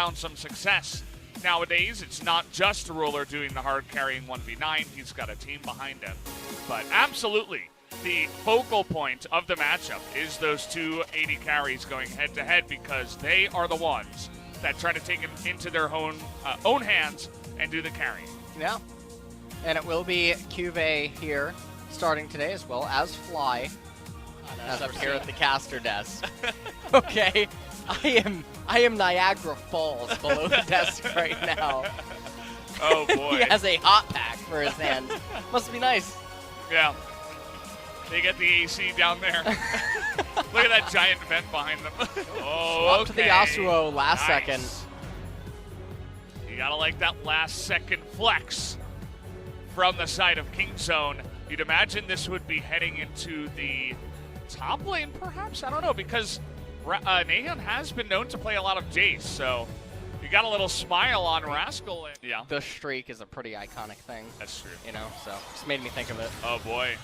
found some success. Nowadays, it's not just Ruler doing the hard carrying 1v9. He's got a team behind him. But absolutely, the focal point of the matchup is those two AD carries going head-to-head because they are the ones that try to take it into their own hands and do the carrying. Yeah. And it will be QV here starting today as well as Fly. As up here at the caster desk. Okay. I am Niagara Falls below the desk right now. Oh boy. He has a hot pack for his hands. Must be nice. Yeah. They get the AC down there. Look at that giant vent behind them. Oh, Up to the Yasuo last second. You gotta like that last second flex from the side of KingZone. You'd imagine this would be heading into the top lane, perhaps? I don't know, because Nahan has been known to play a lot of Jace, so you got a little smile on Rascal. Yeah. The streak is a pretty iconic thing. That's true. You know, so just made me think of it. Oh boy.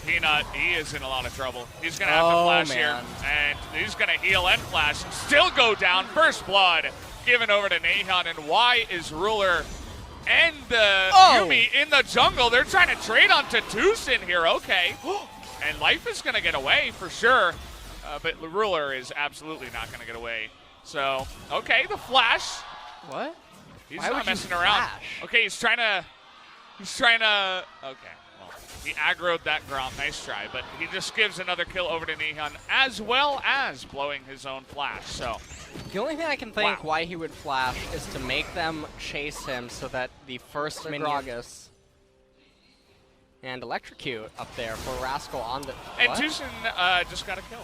Peanut, he is in a lot of trouble. He's going to have to flash here, and he's going to heal and flash, still go down. First blood given over to Nahan, and why is Ruler and Yumi in the jungle? They're trying to trade on Tucson here, okay. And life is going to get away for sure, but Ruler is absolutely not going to get away. So, okay, the flash. What? He's not messing around. Okay, he's trying to, okay. Well, he aggroed that Gromp, nice try, but he just gives another kill over to Nahan as well as blowing his own flash, so. The only thing I can think why he would flash is to make them chase him so that the first minion and electrocute up there for Rascal on the... And Tucson just got a kill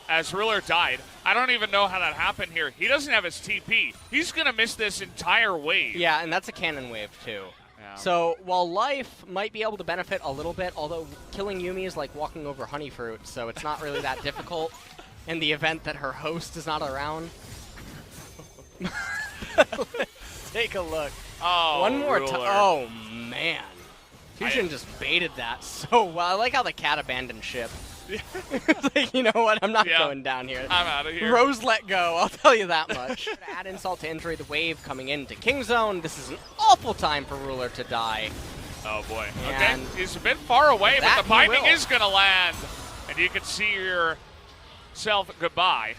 as Ruler died. I don't even know how that happened here. He doesn't have his TP. He's going to miss this entire wave. Yeah, and that's a cannon wave too. Yeah. So while life might be able to benefit a little bit, although killing Yumi is like walking over honey fruit, so it's not really that difficult in the event that her host is not around. Let's take a look. Oh, one more time. Ruler. Oh, man. Fusion just baited that so well. I like how the cat abandoned ship. It's like, you know what? I'm not going down here. I'm out of here. Rose let go, I'll tell you that much. To add insult to injury, the wave coming into KingZone. This is an awful time for Ruler to die. Oh, boy. And okay, he's a bit far away, but the binding is going to land. And you can see yourself goodbye.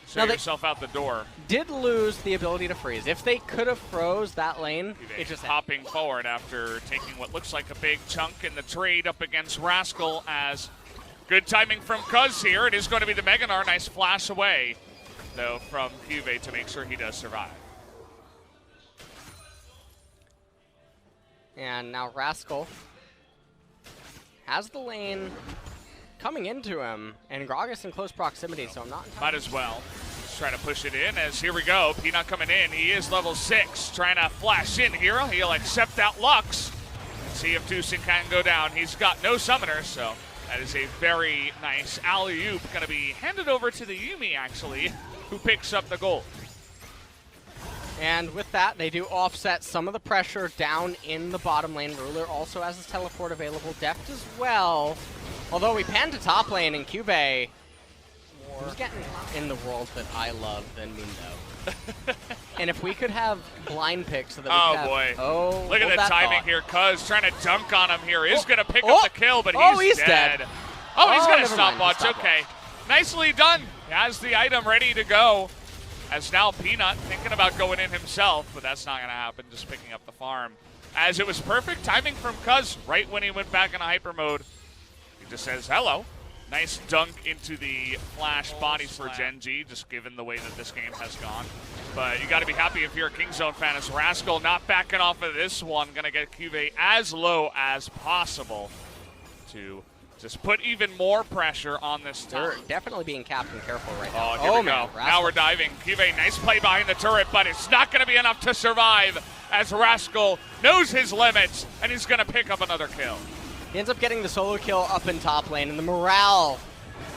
Show yourself out the door. Did lose the ability to freeze. If they could have froze that lane, it just hopping forward after taking what looks like a big chunk in the trade up against Rascal. As good timing from Cuz here. It is going to be the Meganar. Nice flash away, though, from QV to make sure he does survive. And now Rascal has the lane coming into him, and Gragas in close proximity, so I'm not... Might as well. Just trying to push it in as here we go. Peanut coming in. He is level 6. Trying to flash in here. He'll accept that Lux. See if Tucson can go down. He's got no summoner, so that is a very nice alley-oop. Going to be handed over to the Yumi, actually, who picks up the gold. And with that, they do offset some of the pressure down in the bottom lane. Ruler also has his teleport available. Deft as well. Although we pan to top lane in Cube, who's getting in the world that I love than Mundo. And if we could have blind picks so that we could have... Boy. Oh, look at the timing here. Cuz trying to dunk on him here. Is going to pick up the kill, but he's dead. Oh, he's got a stopwatch. Okay. Nicely done. He has the item ready to go. As now Peanut thinking about going in himself, but that's not going to happen. Just picking up the farm. As it was perfect timing from Cuz right when he went back into hyper mode. He just says, hello. Nice dunk into the flash body for GEN.G, just given the way that this game has gone. But you got to be happy if you're a KingZone fan, as Rascal not backing off of this one. Going to get QV as low as possible to just put even more pressure on this turret. They're definitely being capped and careful right now. Oh, here we go. Now we're diving. QV, nice play behind the turret, but it's not going to be enough to survive as Rascal knows his limits, and he's going to pick up another kill. He ends up getting the solo kill up in top lane, and the morale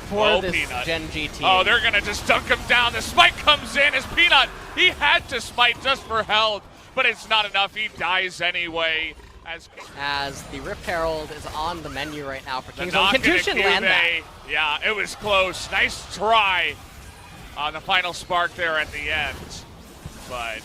for this GEN.G team. Oh, they're going to just dunk him down. The smite comes in as Peanut. He had to smite just for health, but it's not enough. He dies anyway. As the Rift Herald is on the menu right now for KingZone. Can Tucson land that? Yeah, it was close. Nice try on the final spark there at the end. but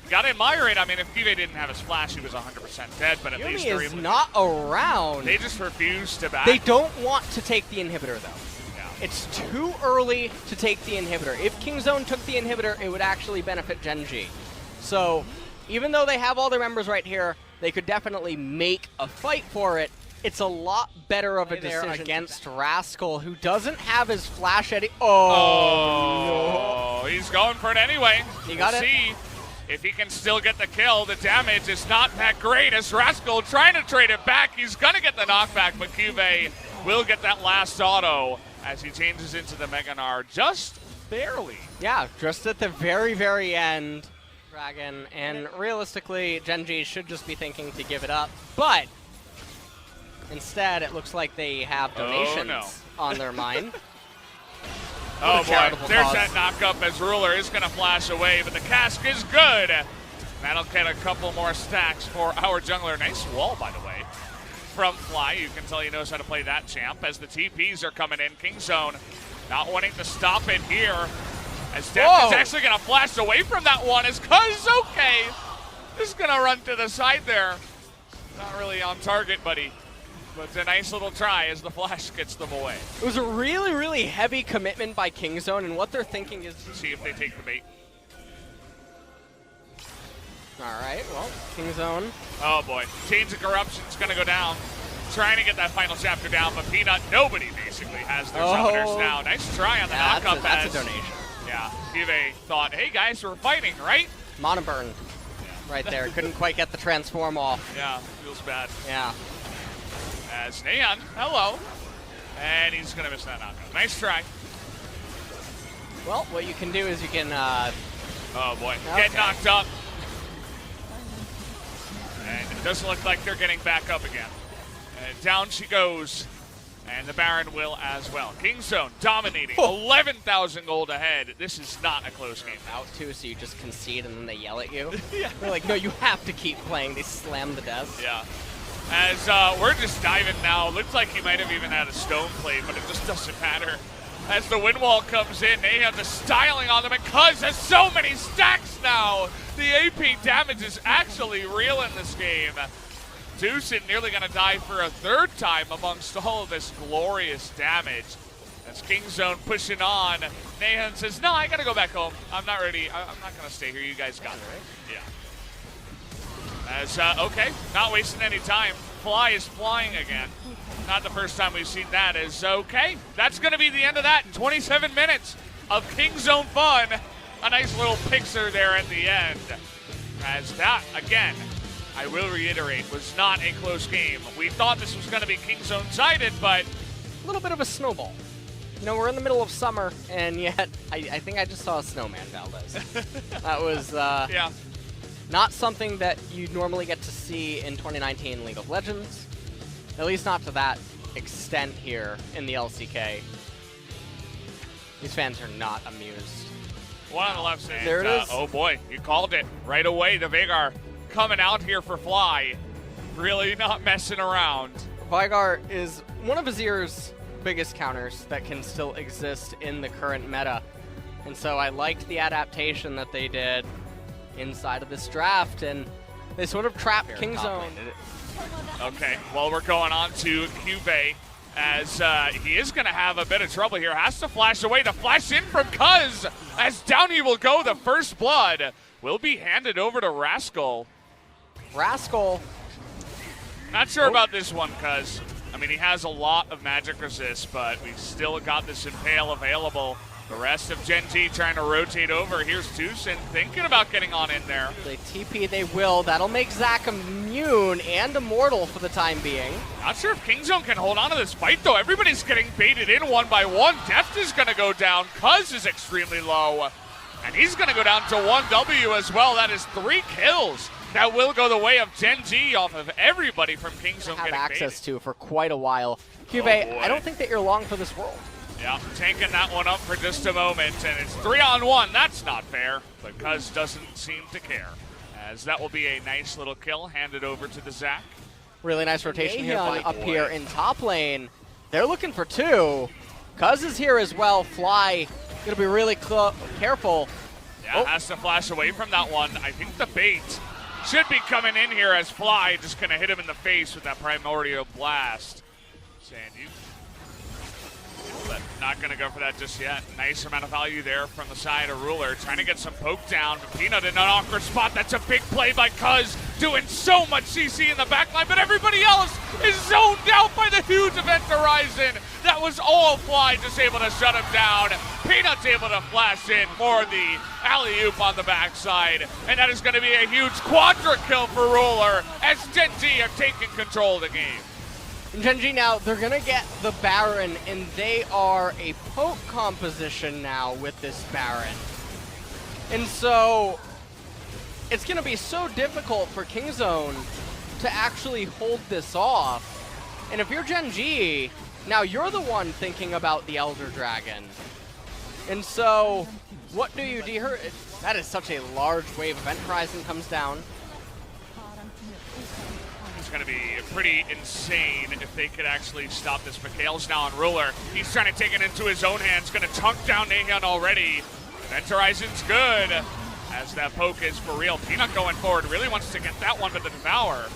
you gotta admire it. I mean, if Kyubey didn't have his flash, he was 100% dead, but at least they're is not around. They just refuse to back. They don't want to take the inhibitor, though. Yeah. It's too early to take the inhibitor. If Kingzone took the inhibitor, it would actually benefit GEN.G. So, even though they have all their members right here, they could definitely make a fight for it. It's a lot better of a decision against Rascal, who doesn't have his flash at no. He's going for it anyway. He got it. See if he can still get the kill. The damage is not that great as Rascal trying to trade it back. He's going to get the knockback, but Kyubey will get that last auto as he changes into the Mega Gnar just barely. Yeah, just at the very, very end. Dragon, and realistically, GEN.G should just be thinking to give it up, but instead, it looks like they have donations on their mind. Oh boy, there's that knock-up as Ruler is going to flash away, but the cask is good. That'll get a couple more stacks for our jungler. Nice wall, by the way, from Fly. You can tell he knows how to play that champ as the TPs are coming in. Kingzone not wanting to stop it here. As Deft is actually going to flash away from that one as Cuz, okay, is going to run to the side there. Not really on target, buddy. But it's a nice little try as the flash gets them away. It was a really, really heavy commitment by Kingzone, and what they're thinking is... See if they take the bait. All right, well, Kingzone. Oh boy, Chains of Corruption's going to go down. Trying to get that final chapter down, but Peanut, nobody basically has their summoners now. Nice try on the knock-up. That's a donation. Yeah, Kyubey thought, hey guys, we're fighting, right? Monoburn right there. Couldn't quite get the transform off. Yeah, feels bad. Yeah. As Neon, hello. And he's going to miss that knockup. Nice try. Well, what you can do is you can... oh boy, get knocked up. And it doesn't look like they're getting back up again. And down she goes. And the Baron will as well. Kingzone dominating, 11,000 gold ahead. This is not a close game. Out too, so you just concede and then they yell at you. Yeah. They're like, no, you have to keep playing. They slam the desk. Yeah. As we're just diving now. Looks like he might have even had a stone plate, but it just doesn't matter. As the wind wall comes in, they have the styling on them, and Cuz has so many stacks now. The AP damage is actually real in this game. Deucin nearly going to die for a third time amongst all of this glorious damage. As Kingzone pushing on, Nahan says, no, I got to go back home. I'm not ready. I'm not going to stay here. You guys got it, right? Yeah. As, okay, not wasting any time. Fly is flying again. Not the first time we've seen that. Is okay. That's going to be the end of that. 27 minutes of Kingzone fun. A nice little picture there at the end. As that, again, I will reiterate, was not a close game. We thought this was going to be Kingzone-sided, but... a little bit of a snowball. You know, we're in the middle of summer, and yet I think I just saw a snowman, Valdez. That was yeah. Not something that you normally get to see in 2019 League of Legends. At least not to that extent here in the LCK. These fans are not amused. One on the left side. There it is. Oh boy, you called it right away. The Veigar coming out here for Fly. Really not messing around. Veigar is one of Azir's biggest counters that can still exist in the current meta. And so I liked the adaptation that they did inside of this draft, and they sort of trapped Kingzone. Okay, well, we're going on to Kyubey as he is going to have a bit of trouble here. Has to flash away. The flash in from Cuz as down he will go. The first blood will be handed over to Rascal. Rascal. Not sure about this one, Cuz. I mean, he has a lot of magic resist, but we've still got this Impale available. The rest of Gen.G trying to rotate over. Here's Deucin thinking about getting on in there. They TP, they will. That'll make Zac immune and immortal for the time being. Not sure if Kingzone can hold on to this fight, though. Everybody's getting baited in one by one. Deft is going to go down. Cuz is extremely low. And he's going to go down to 1W as well. That is 3 kills. That will go the way of Gen.G off of everybody from Kingzone have getting access baited. to for quite a while. Kyubey, Oh, I don't think that you're long for this world. Yeah, taking that one up for just a moment, and it's 3-on-1. That's not fair, but Cuz doesn't seem to care. As that will be a nice little kill handed over to the Zac. Really nice rotation here Mayhem up here in top lane. They're looking for 2. Cuz is here as well. Fly, gonna be really careful. Yeah, has to flash away from that one. I think the bait should be coming in here as Fly just going to hit him in the face with that Primordial Blast. Sandy. But not going to go for that just yet. Nice amount of value there from the side of Ruler. Trying to get some poke down, but Peanut in an awkward spot. That's a big play by Cuz, doing so much CC in the backline, but everybody else is zoned out by the huge Event Horizon. That was all Fly just able to shut him down. Peanut's able to flash in for the alley-oop on the backside, and that is going to be a huge quadra kill for Ruler as GEN.G have taken control of the game. GEN.G now, they're going to get the Baron, and they are a poke composition now with this Baron. And so, it's going to be so difficult for Kingzone to actually hold this off. And if you're GEN.G, now you're the one thinking about the Elder Dragon. And so, what do you do here? That is such a large wave. Event Horizon comes down. Going to be pretty insane if they could actually stop this. Mikhail's now on Ruler. He's trying to take it into his own hands. Going to chunk down Nahyun already. Event Horizon's good as that poke is for real. Peanut going forward really wants to get that one, but the Devour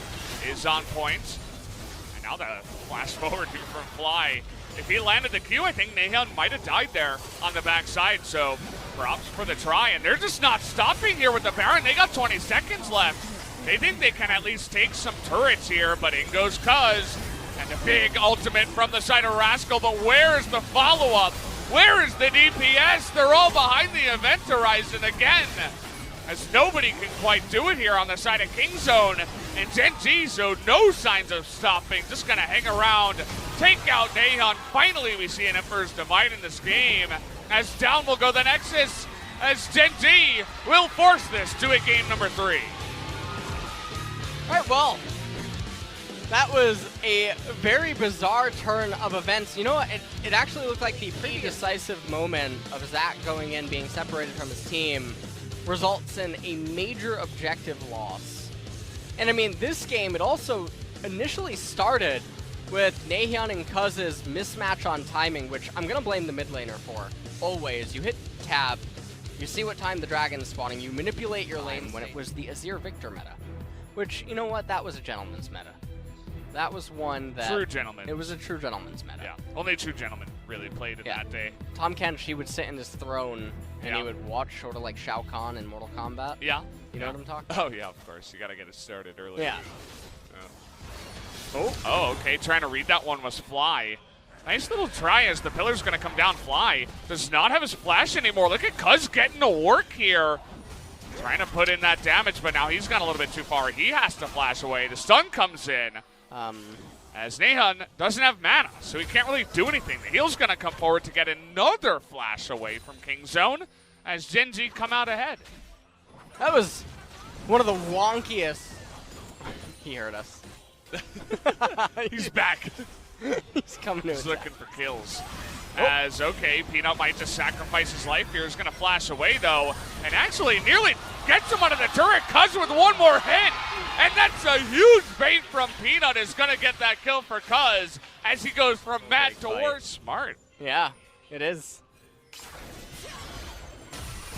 is on point. And now the flash forward from Fly. If he landed the Q, I think Nahyun might have died there on the backside. So props for the try. And they're just not stopping here with the Baron. They got 20 seconds left. They think they can at least take some turrets here, but in goes Cuz. And a big ultimate from the side of Rascal, but where is the follow-up? Where is the DPS? They're all behind the Event Horizon again, as nobody can quite do it here on the side of Kingzone. And GEN.G, so no signs of stopping, just gonna hang around, take out Nahyun. Finally, we see an Emperor's Divide in this game, as down will go the Nexus, as GEN.G will force this to a game number 3. All right, well, that was a very bizarre turn of events. You know what? It actually looked like the pretty decisive moment of Zach going in, being separated from his team, results in a major objective loss. And I mean, this game, it also initially started with Nahyun and Cuz's mismatch on timing, which I'm going to blame the mid laner for. Always. You hit tab, you see what time the dragon's spawning, you manipulate your lane when it was the Azir Victor meta. Which, you know what, that was a gentleman's meta. That was one that... True gentleman. It was a true gentleman's meta. Yeah, only true gentlemen really played it that day. Tom Kench, he would sit in his throne, and he would watch sort of like Shao Kahn in Mortal Kombat. Yeah. You know what I'm talking about? Oh, yeah, of course. You got to get it started early. Yeah. Oh, okay. Trying to read that one was Fly. Nice little try as the pillar's going to come down. Fly does not have his flash anymore. Look at Cuz getting to work here. Trying to put in that damage, but now he's gone a little bit too far. He has to flash away. The stun comes in as Nahyun doesn't have mana, so he can't really do anything. The heal's going to come forward to get another flash away from Kingzone as GEN.G come out ahead. That was one of the wonkiest. He heard us. He's back. He's coming to He's looking for kills. As, okay, Peanut might just sacrifice his life here. He's going to flash away, though, and actually nearly gets him out of the turret. Cuz with one more hit, and that's a huge bait from Peanut. Is going to get that kill for Cuz as he goes from mad to worse. Smart. Yeah, it is.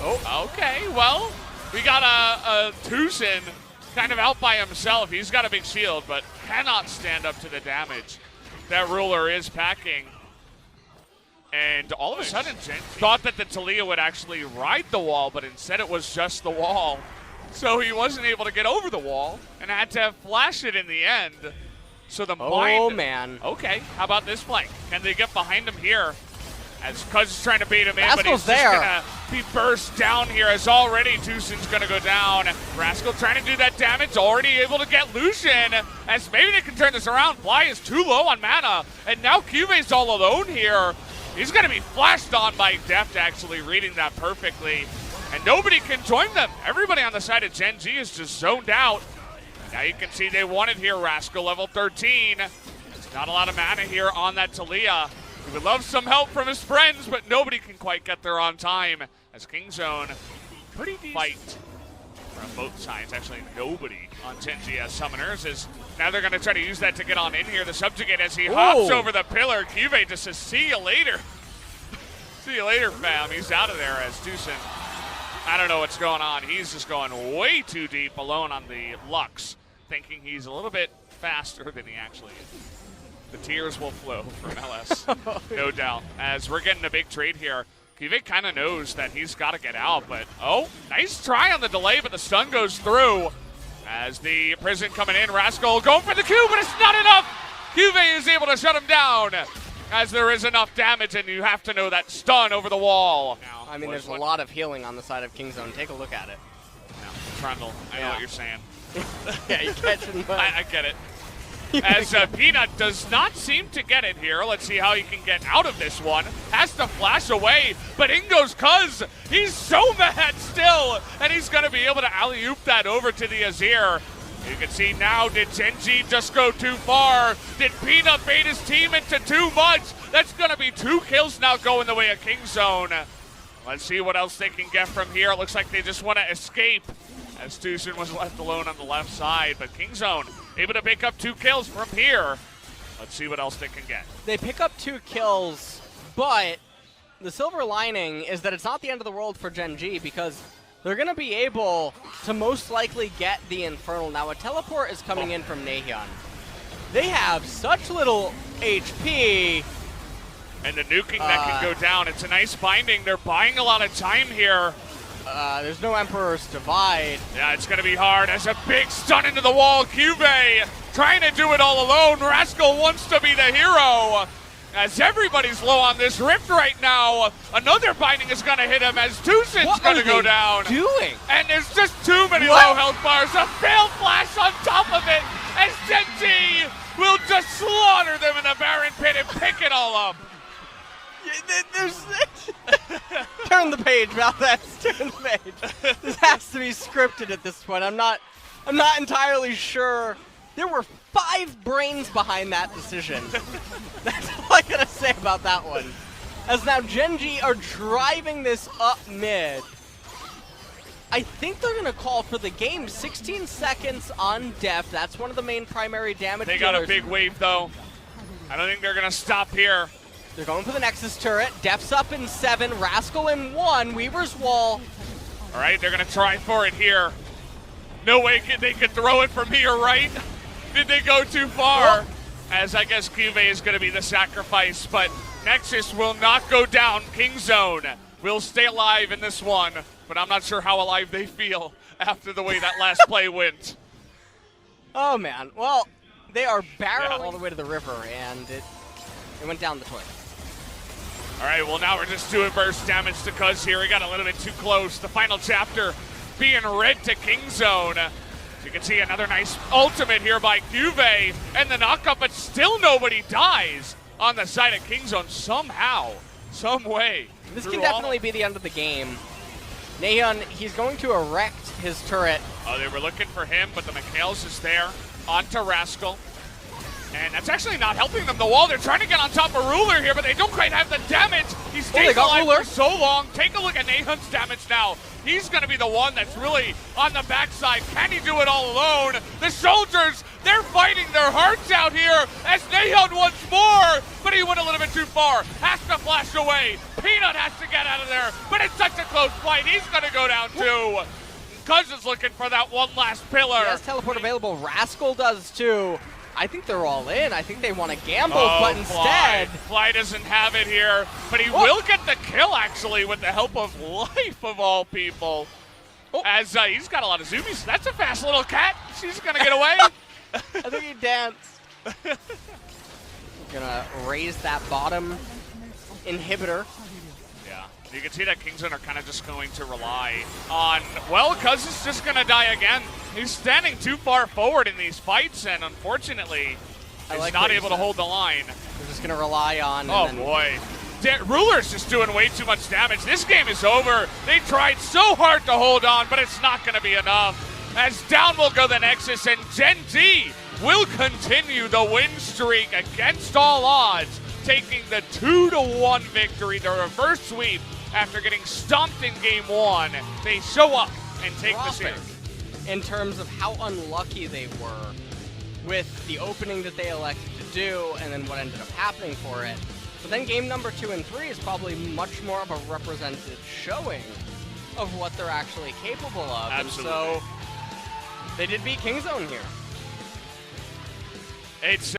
Oh, okay, well, we got a Tucson kind of out by himself. He's got a big shield, but cannot stand up to the damage that Ruler is packing. And all of a sudden, GEN.G thought that the Taliyah would actually ride the wall, but instead it was just the wall. So he wasn't able to get over the wall and had to flash it in the end. So the Oh, man. Okay, how about this flank? Can they get behind him here? As Cuz is trying to bait him in, but Rascal's he's there. just going to be burst down here as already Tucson's going to go down. Rascal trying to do that damage, already able to get Lucian, as maybe they can turn this around. Fly is too low on mana, and now Cube's all alone here. He's going to be flashed on by Deft, actually reading that perfectly. And nobody can join them. Everybody on the side of GEN.G is just zoned out. Now you can see they wanted here. Rascal level 13. There's not a lot of mana here on that Taliyah. He would love some help from his friends, but nobody can quite get there on time. As Kingzone, pretty decent fight from both sides. Actually, nobody on GEN.G as summoners. As now they're going to try to use that to get on in here. The subjugate as he hops over the pillar. Cube just says, see you later. See you later, fam. He's out of there as Tucson I don't know what's going on. He's just going way too deep alone on the Lux, thinking he's a little bit faster than he actually is. The tears will flow from LS, no doubt. As we're getting a big trade here, kivik kind of knows that he's got to get out, but oh, nice try on the delay, but the stun goes through. As the prison coming in, Rascal going for the Q, but it's not enough. kivik is able to shut him down, as there is enough damage, and you have to know that stun over the wall. Now, I mean, there's a lot of healing on the side of Kingzone. Take a look at it. No, Trundle, I know what you're saying. Yeah, you catch him. I get it. As Peanut does not seem to get it here. Let's see how he can get out of this one. Has to flash away, but in goes Cuz. He's so mad still, and he's going to be able to alley-oop that over to the Azir. You can see now, did Gen.G just go too far? Did Peanut bait his team into too much? That's going to be 2 kills now going the way of Kingzone. Let's see what else they can get from here. It looks like they just want to escape, as Tucson was left alone on the left side. But Kingzone able to pick up 2 kills from here. Let's see what else they can get. They pick up 2 kills, but the silver lining is that it's not the end of the world for Gen.G, because they're going to be able to most likely get the Infernal. Now, a teleport is coming in from Naehyun. They have such little HP. And the nuking that can go down. It's a nice binding. They're buying a lot of time here. There's no Emperor's Divide. Yeah, it's going to be hard as a big stun into the wall. kivik trying to do it all alone. Rascal wants to be the hero. As everybody's low on this rift right now. Another binding is going to hit him as Tucson's going to go down. What are they doing? And there's just too many low health bars. A fail flash on top of it as Gen.G will just slaughter them in the Baron Pit and pick it all up. Turn the page, Valdez. Turn the page. This has to be scripted at this point. I'm not entirely sure. There were 5 brains behind that decision. That's all I gotta say about that one. As now Gen.G are driving this up mid. I think they're gonna call for the game. 16 seconds on Def. That's one of the main primary damage They dealers. got a big wave though. I don't think they're gonna stop here. They're going for the Nexus turret. Def's up in 7, Rascal in 1, Weaver's Wall. All right, they're going to try for it here. No way they could throw it from here, right? Did they go too far? As I guess kivik is going to be the sacrifice, but Nexus will not go down. Kingzone will stay alive in this one, but I'm not sure how alive they feel after the way that last play went. Oh, man. Well, they are barreling all the way to the river, and it went down the toilet. All right, well, now we're just doing burst damage to Cuz here. We got a little bit too close. The final chapter being read to Kingzone. As you can see, another nice ultimate here by kivik and the knockup, but still nobody dies on the side of Kingzone somehow, some way. This can definitely be the end of the game. Naehyun, he's going to erect his turret. Oh, they were looking for him, but the Mikhails is there. Onto Rascal. And that's actually not helping them. The wall, they're trying to get on top of Ruler here, but they don't quite have the damage. He stays alive for so long. Take a look at Naehyun's damage now. He's going to be the one that's really on the backside. Can he do it all alone? The soldiers, they're fighting their hearts out here as Naehyun once more, but he went a little bit too far. Has to flash away. Peanut has to get out of there, but it's such a close fight. He's going to go down too. Cuz is looking for that one last pillar. He has teleport available. Rascal does too. I think they're all in. I think they want to gamble, but instead... Fly doesn't have it here, but he will get the kill, actually, with the help of Life, of all people. As he's got a lot of zoomies. That's a fast little cat. She's going to get away. I think he danced. Gonna raise that bottom inhibitor. Yeah, you can see that Kingzone are kind of just going to rely on, well, Cuz is just going to die again. He's standing too far forward in these fights, and unfortunately, he's not able to hold the line. They're just going to rely on... Oh, boy. Ruler's just doing way too much damage. This game is over. They tried so hard to hold on, but it's not going to be enough. As down will go the Nexus, and Gen.G will continue the win streak against all odds, taking the 2-1 victory, the reverse sweep after getting stomped in game 1. They show up and take the series. In terms of how unlucky they were with the opening that they elected to do and then what ended up happening for it. But then game number 2 and 3 is probably much more of a represented showing of what they're actually capable of. Absolutely. And so they did beat Kingzone here. It's